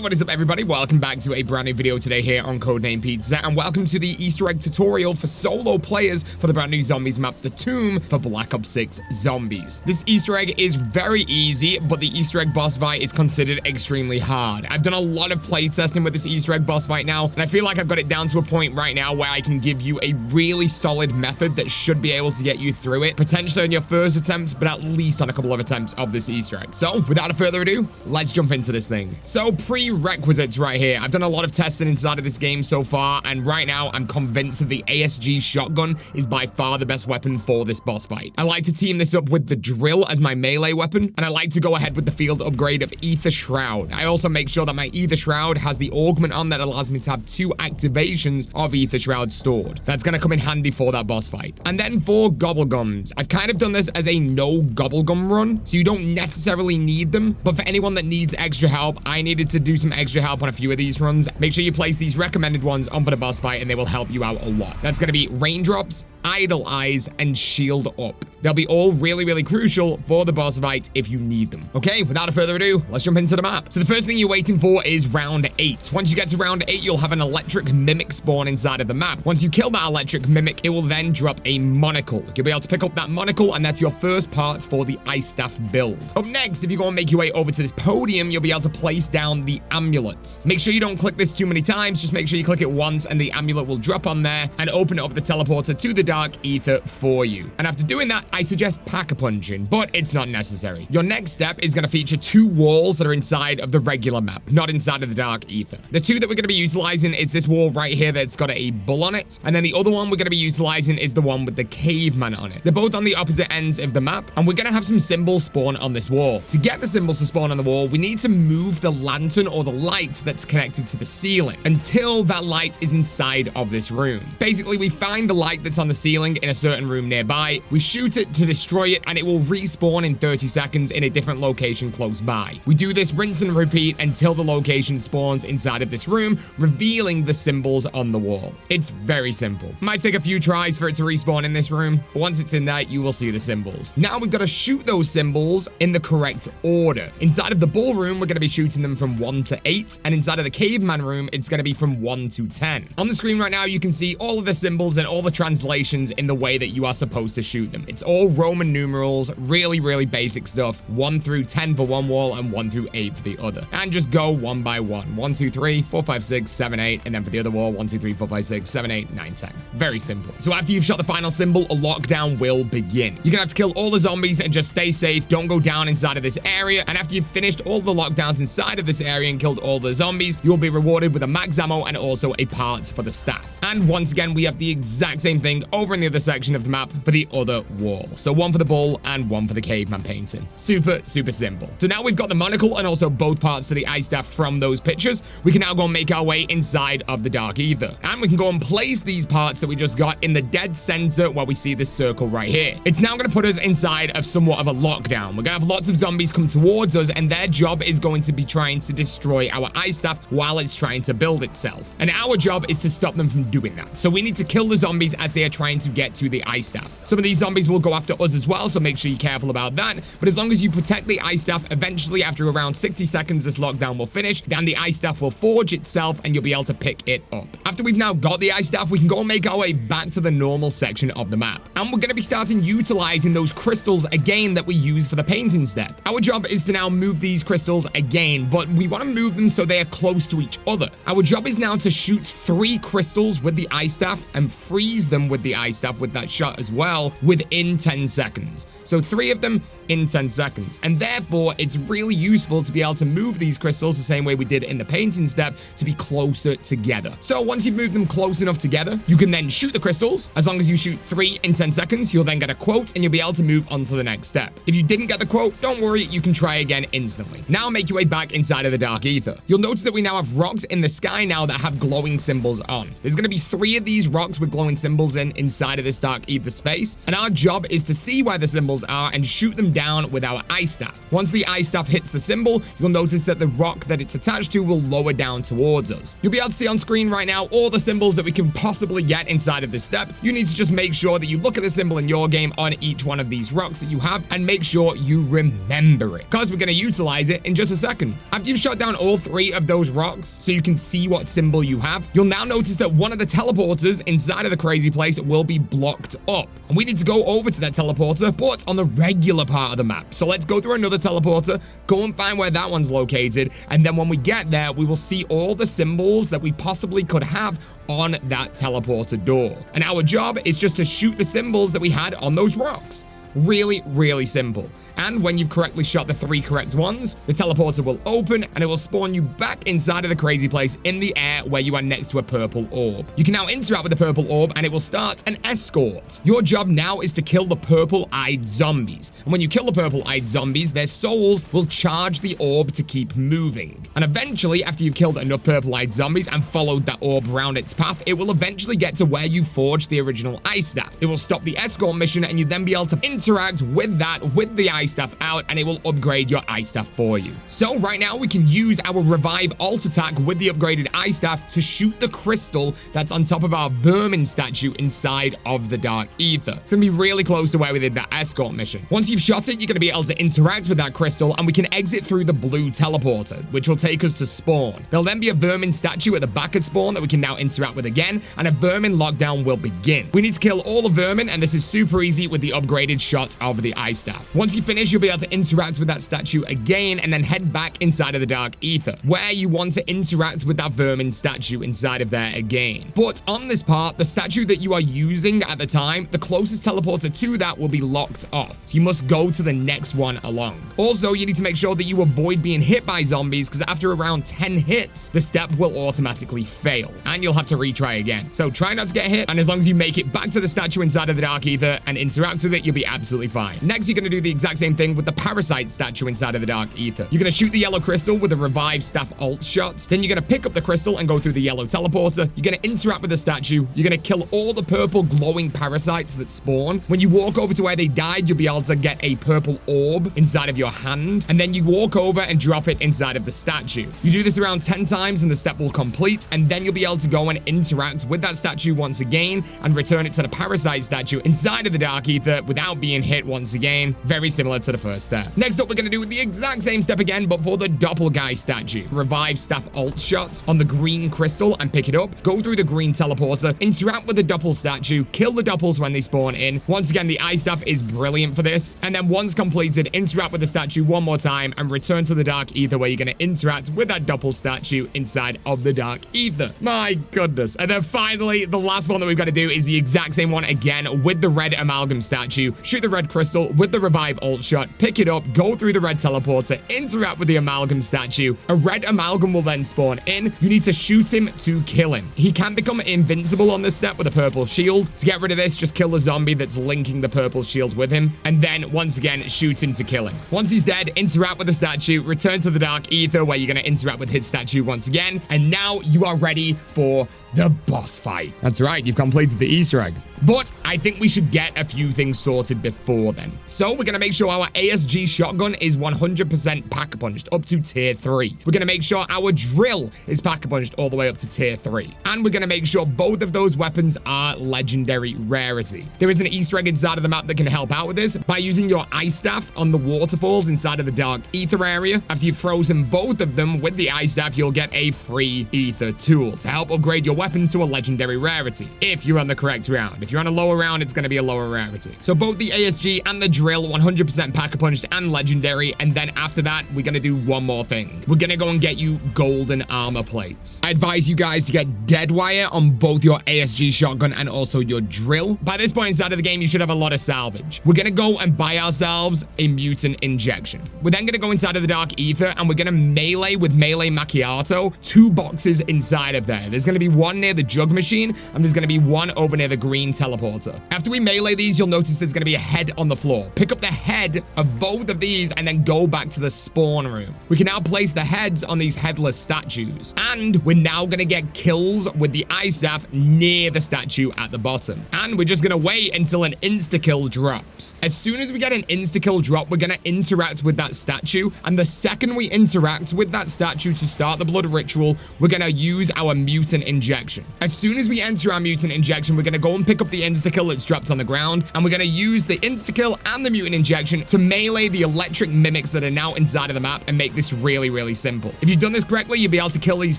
Hey, what is up everybody? Welcome back to a brand new video today here on CodeNamePizza, and welcome to the Easter egg tutorial for solo players for the brand new zombies map, The Tomb, for Black Ops 6 Zombies. This Easter egg is very easy, but the Easter egg boss fight is considered extremely hard. I've done a lot of playtesting with this Easter egg boss fight now, and I feel like I've got it down to a point right now where I can give you a really solid method that should be able to get you through it, potentially on your first attempt, but at least on a couple of attempts of this Easter egg. So, without further ado, let's jump into this thing. So, prerequisites right here. I've done a lot of testing inside of this game so far, and right now I'm convinced that the ASG shotgun is by far the best weapon for this boss fight. I like to team this up with the drill as my melee weapon, and I like to go ahead with the field upgrade of Ether Shroud. I also make sure that my Ether Shroud has the augment on that allows me to have 2 activations of Ether Shroud stored. That's going to come in handy for that boss fight. And then for Gobblegums, I've kind of done this as a no Gobblegum run, so you don't necessarily need them, but for anyone that needs extra help, I needed to do some extra help on a few of these runs. Make sure you place these recommended ones on for the boss fight and they will help you out a lot. That's going to be Raindrops, Idle Eyes, and Shield Up. They'll be all really crucial for the boss fight if you need them. Okay, without further ado, let's jump into the map. So the first thing you're waiting for is round 8. Once you get to round 8, you'll have an electric mimic spawn inside of the map. Once you kill that electric mimic, it will then drop a monocle. You'll be able to pick up that monocle, and that's your first part for the ice staff build. Up next, if you're going to make your way over to this podium, you'll be able to place down the amulet. Make sure you don't click this too many times, just make sure you click it once and the amulet will drop on there and open up the teleporter to the dark ether for you. And after doing that, I suggest pack-a-punching, but it's not necessary. Your next step is going to feature 2 walls that are inside of the regular map, not inside of the dark ether. The 2 that we're going to be utilizing is this wall right here that's got a bull on it, and then the other one we're going to be utilizing is the one with the caveman on it. They're both on the opposite ends of the map, and we're going to have some symbols spawn on this wall. To get the symbols to spawn on the wall, we need to move the lantern or the light that's connected to the ceiling until that light is inside of this room. Basically, we find the light that's on the ceiling in a certain room nearby, we shoot it to destroy it, and it will respawn in 30 seconds in a different location close by. We do this rinse and repeat until the location spawns inside of this room, revealing the symbols on the wall. It's very simple. Might take a few tries for it to respawn in this room, but once it's in there, you will see the symbols. Now we've got to shoot those symbols in the correct order. Inside of the ballroom, we're going to be shooting them from 1 to 8, and inside of the caveman room, it's going to be from 1 to 10. On the screen right now, you can see all of the symbols and all the translations in the way that you are supposed to shoot them. It's all Roman numerals, really basic stuff. 1 through 10 for one wall and 1 through 8 for the other. And just go one by one. 1, 2, 3, 4, 5, 6, 7, 8, and then for the other wall, 1, 2, 3, 4, 5, 6, 7, 8, 9, 10. Very simple. So after you've shot the final symbol, a lockdown will begin. You're gonna have to kill all the zombies and just stay safe. Don't go down inside of this area. And after you've finished all the lockdowns inside of this area and killed all the zombies, you'll be rewarded with a max ammo and also a part for the staff. And once again, we have the exact same thing over in the other section of the map for the other wall. So 1 for the bull and 1 for the caveman painting. Super simple. So now we've got the monocle and also both parts to the ice staff from those pictures. We can now go and make our way inside of the dark ether. And we can go and place these parts that we just got in the dead center where we see this circle right here. It's now going to put us inside of somewhat of a lockdown. We're going to have lots of zombies come towards us, and their job is going to be trying to destroy our ice staff while it's trying to build itself. And our job is to stop them from doing that. So we need to kill the zombies as they are trying to get to the ice staff. Some of these zombies will go after us as well, so make sure you're careful about that. But as long as you protect the ice staff, eventually after around 60 seconds this lockdown will finish, then the ice staff will forge itself and you'll be able to pick it up. After we've now got the ice staff, we can go and make our way back to the normal section of the map. And we're going to be starting utilizing those crystals again that we use for the painting step. Our job is to now move these crystals again, but we want to move them so they are close to each other. Our job is now to shoot 3 crystals with the ice staff and freeze them with the ice staff with that shot as well within 10 seconds. So 3 of them in 10 seconds. And therefore, it's really useful to be able to move these crystals the same way we did in the painting step to be closer together. So once you've moved them close enough together, you can then shoot the crystals. As long as you shoot 3 in 10 seconds, you'll then get a quote and you'll be able to move on to the next step. If you didn't get the quote, don't worry, you can try again instantly. Now make your way back inside of the dark ether. You'll notice that we now have rocks in the sky now that have glowing symbols on. There's going to be 3 of these rocks with glowing symbols inside of this dark ether space, and our job is to see where the symbols are and shoot them down with our ice staff. Once the ice staff hits the symbol, you'll notice that the rock that it's attached to will lower down towards us. You'll be able to see on screen right now all the symbols that we can possibly get inside of this step. You need to just make sure that you look at the symbol in your game on each one of these rocks that you have and make sure you remember it, because we're going to utilize it in just a second. After you've shot down down all 3 of those rocks so you can see what symbol you have, you'll now notice that one of the teleporters inside of the crazy place will be blocked up. And we need to go over to that teleporter, but on the regular part of the map. So let's go through another teleporter, go and find where that one's located, and then when we get there, we will see all the symbols that we possibly could have on that teleporter door. And our job is just to shoot the symbols that we had on those rocks. Really, really simple. And when you've correctly shot the 3 correct ones, the teleporter will open and it will spawn you back inside of the crazy place in the air where you are next to a purple orb. You can now interact with the purple orb and it will start an escort. Your job now is to kill the purple-eyed zombies. And when you kill the purple-eyed zombies, their souls will charge the orb to keep moving. And eventually, after you've killed enough purple-eyed zombies and followed that orb around its path, it will eventually get to where you forged the original ice staff. It will stop the escort mission and you then be able to interact with that, with the ice staff out, and it will upgrade your ice staff for you. So right now we can use our revive alt attack with the upgraded ice staff to shoot the crystal that's on top of our vermin statue inside of the dark ether. It's gonna be really close to where we did that escort mission. Once you've shot it, you're gonna be able to interact with that crystal and we can exit through the blue teleporter, which will take us to spawn. There'll then be a vermin statue at the back of spawn that we can now interact with again, and a vermin lockdown will begin. We need to kill all the vermin, and this is super easy with the upgraded shot of the ice staff. Once you finish, you'll be able to interact with that statue again and then head back inside of the dark ether, where you want to interact with that vermin statue inside of there again. But on this part, the statue that you are using at the time, the closest teleporter to that will be locked off. So you must go to the next one along. Also, you need to make sure that you avoid being hit by zombies, because after around 10 hits, the step will automatically fail and you'll have to retry again. So try not to get hit, and as long as you make it back to the statue inside of the dark ether and interact with it, you'll be absolutely fine. Next, you're going to do the exact same thing with the parasite statue inside of the dark ether. You're going to shoot the yellow crystal with a revive staff alt shot. Then you're going to pick up the crystal and go through the yellow teleporter. You're going to interact with the statue. You're going to kill all the purple glowing parasites that spawn. When you walk over to where they died, you'll be able to get a purple orb inside of your hand, and then you walk over and drop it inside of the statue. You do this around 10 times and the step will complete, and then you'll be able to go and interact with that statue once again and return it to the parasite statue inside of the dark ether without being hit once again. Very similar to the first step. Next up, we're going to do the exact same step again, but for the doppelguy statue. Revive staff alt shot on the green crystal and pick it up. Go through the green teleporter, interact with the doppel statue, kill the doppels when they spawn in. Once again, the ice staff is brilliant for this. And then once completed, interact with the statue one more time and return to the dark ether, where you're going to interact with that doppel statue inside of the dark ether. My goodness. And then finally, the last one that we've got to do is the exact same one again with the red amalgam statue. Shoot the red crystal with the revive alt shot, pick it up, go through the red teleporter, interact with the amalgam statue. A red amalgam will then spawn in. You need to shoot him to kill him. He can become invincible on this step with a purple shield. To get rid of this, just kill the zombie that's linking the purple shield with him, and then once again shoot him to kill him. Once he's dead, interact with the statue, return to the dark ether, where you're going to interact with his statue once again, and now you are ready for the boss fight. That's right, you've completed the Easter egg. But I think we should get a few things sorted before then. So we're going to make sure our ASG shotgun is 100% pack-a-punched up to tier 3. We're going to make sure our drill is pack-a-punched all the way up to tier 3. And we're going to make sure both of those weapons are legendary rarity. There is an Easter egg inside of the map that can help out with this by using your ice staff on the waterfalls inside of the dark ether area. After you've frozen both of them with the ice staff, you'll get a free ether tool to help upgrade your weapon to a legendary rarity if you're on the correct round. If you're on a lower round, it's going to be a lower rarity. So both the ASG and the drill, 100% pack-a-punched and legendary. And then after that, we're going to do one more thing. We're going to go and get you golden armor plates. I advise you guys to get dead wire on both your ASG shotgun and also your drill. By this point inside of the game, you should have a lot of salvage. We're going to go and buy ourselves a mutant injection. We're then going to go inside of the dark ether and we're going to melee with melee macchiato 2 boxes inside of there. There's going to be one near the jug machine and there's going to be one over near the green teleporter. After we melee these, you'll notice there's going to be a head on the floor. Pick up the head of both of these and then go back to the spawn room. We can now place the heads on these headless statues. And we're now going to get kills with the ice staff near the statue at the bottom. And we're just going to wait until an insta-kill drops. As soon as we get an insta-kill drop, we're going to interact with that statue. And the second we interact with that statue to start the blood ritual, we're going to use our mutant injection. As soon as we enter our mutant injection, we're going to go and pick up the insta-kill that's dropped on the ground. And we're going to use the insta-kill and the mutant injection to melee the electric mimics that are now inside of the map and make this really, really simple. If you've done this correctly, you'll be able to kill these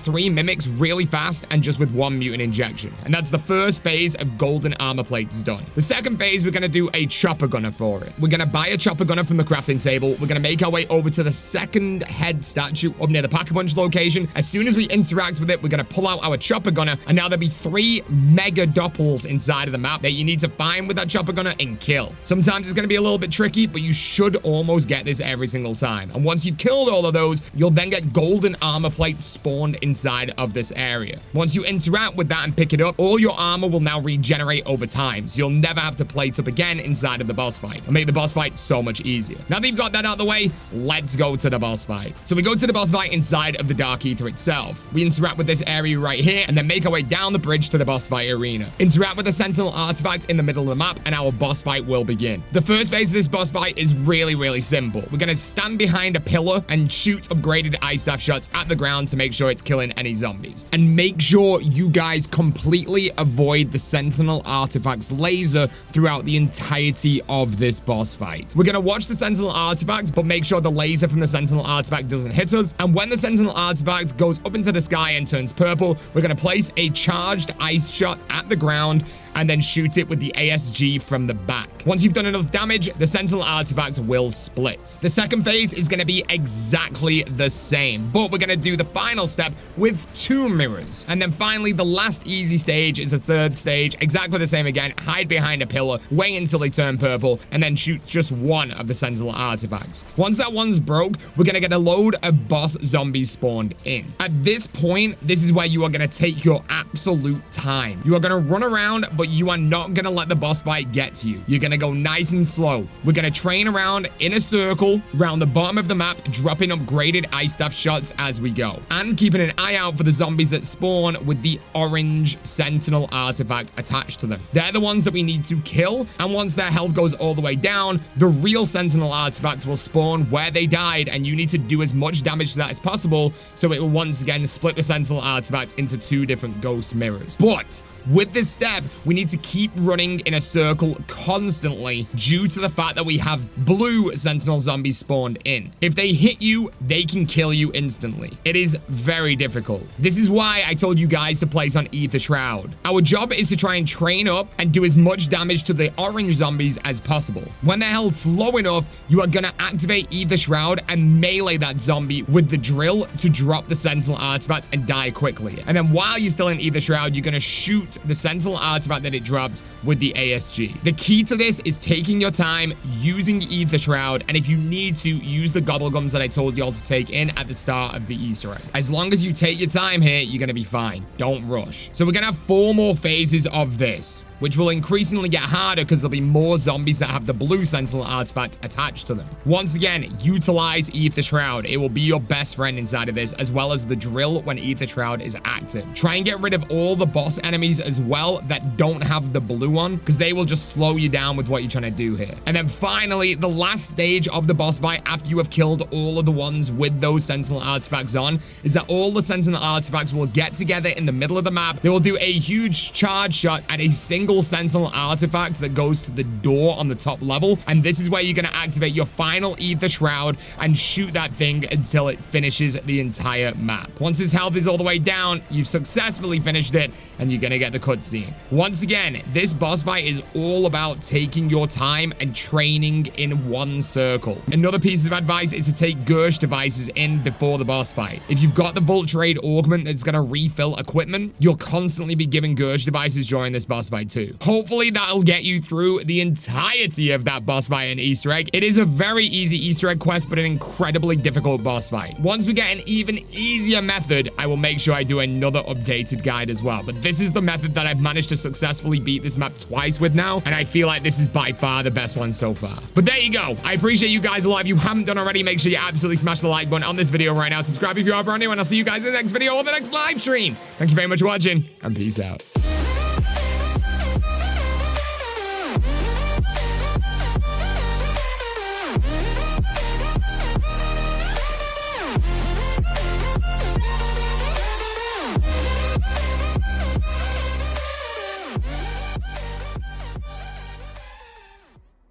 3 mimics really fast and just with 1 mutant injection. And that's the first phase of golden armor plates done. The second phase, we're going to do a chopper gunner for it. We're going to buy a chopper gunner from the crafting table. We're going to make our way over to the second head statue up near the Pack-a-Punch location. As soon as we interact with it, we're going to pull out our chopper gunner, and now there'll be 3 mega doppels inside of the map that you need to find with that chopper gunner and kill. Sometimes it's going to be a little bit tricky, but you should almost get this every single time. And once you've killed all of those, you'll then get golden armor plates spawned inside of this area. Once you interact with that and pick it up, all your armor will now regenerate over time, so you'll never have to plate up again inside of the boss fight and make the boss fight so much easier. Now that you've got that out of the way, let's go to the boss fight. So we go to the boss fight inside of the Dark Ether itself. We interact with this area right here and then make our way down the bridge to the boss fight arena. Interact with the Sentinel artifact in the middle of the map and our boss fight will begin. The first phase of this boss fight is really, really simple. We're going to stand behind a pillar and shoot upgraded ice staff shots at the ground to make sure it's killing any zombies. And make sure you guys completely avoid the Sentinel artifact's laser throughout the entirety of this boss fight. We're going to watch the Sentinel artifact, but make sure the laser from the Sentinel artifact doesn't hit us. And when the Sentinel artifact goes up into the sky and turns purple, we're going to place a charged ice shot at the ground and then shoot it with the ASG from the back. Once you've done enough damage, the Sentinel artifact will split. The second phase is going to be exactly the same, but we're going to do the final step with 2 mirrors. And then finally, the last easy stage is a third stage, exactly the same again. Hide behind a pillar, wait until they turn purple, and then shoot just 1 of the Sentinel artifacts. Once that one's broke, we're going to get a load of boss zombies spawned in. At this point, this is where you are going to take your absolute time. You are going to run around, but you are not going to let the boss fight get to you. You're going to go nice and slow. We're going to train around in a circle around the bottom of the map, dropping upgraded ice staff shots as we go, and keeping an eye out for the zombies that spawn with the orange Sentinel artifact attached to them. They're the ones that we need to kill, and once their health goes all the way down, the real Sentinel artifact will spawn where they died, and you need to do as much damage to that as possible so it will once again split the Sentinel artifact into 2 different ghost mirrors. But with this step, we need to keep running in a circle constantly due to the fact that we have blue Sentinel zombies spawned in. If they hit you, they can kill you instantly. It is very difficult. This is why I told you guys to place on Ether Shroud. Our job is to try and train up and do as much damage to the orange zombies as possible. When their health's low enough, you are going to activate Ether Shroud and melee that zombie with the drill to drop the Sentinel artifact and die quickly. And then while you're still in Ether Shroud, you're going to shoot the Sentinel artifact that it dropped with the ASG. The key to this is taking your time, using Ether Shroud, and if you need to, use the gobblegums that I told y'all to take in at the start of the Easter egg. As long as you take your time here, you're going to be fine. Don't rush. So we're going to have 4 more phases of this, which will increasingly get harder because there'll be more zombies that have the blue Sentinel artifact attached to them. Once again, utilize Ether Shroud. It will be your best friend inside of this, as well as the drill when Ether Shroud is active. Try and get rid of all the boss enemies as well that don't have the blue one, because they will just slow you down with what you're trying to do here. And then finally, the last stage of the boss fight after you have killed all of the ones with those Sentinel artifacts on is that all the Sentinel artifacts will get together in the middle of the map. They will do a huge charge shot at a single Sentinel artifact that goes to the door on the top level, and this is where you're going to activate your final Ether Shroud and shoot that thing until it finishes the entire map. Once his health is all the way down, you've successfully finished it, and you're going to get the cutscene. Once again, this boss fight is all about taking your time and training in one circle. Another piece of advice is to take Gersh devices in before the boss fight. If you've got the Vulture augment that's going to refill equipment, you'll constantly be given Gersh devices during this boss fight too. Hopefully that'll get you through the entirety of that boss fight and Easter egg. It is a very easy Easter egg quest, but an incredibly difficult boss fight. Once we get an even easier method, I will make sure I do another updated guide as well. But this is the method that I've managed to successfully beat this map twice with now, and I feel like this is by far the best one so far. But there you go. I appreciate you guys a lot. If you haven't done already, make sure you absolutely smash the like button on this video right now. Subscribe if you are brand new, and I'll see you guys in the next video or the next live stream. Thank you very much for watching, and peace out.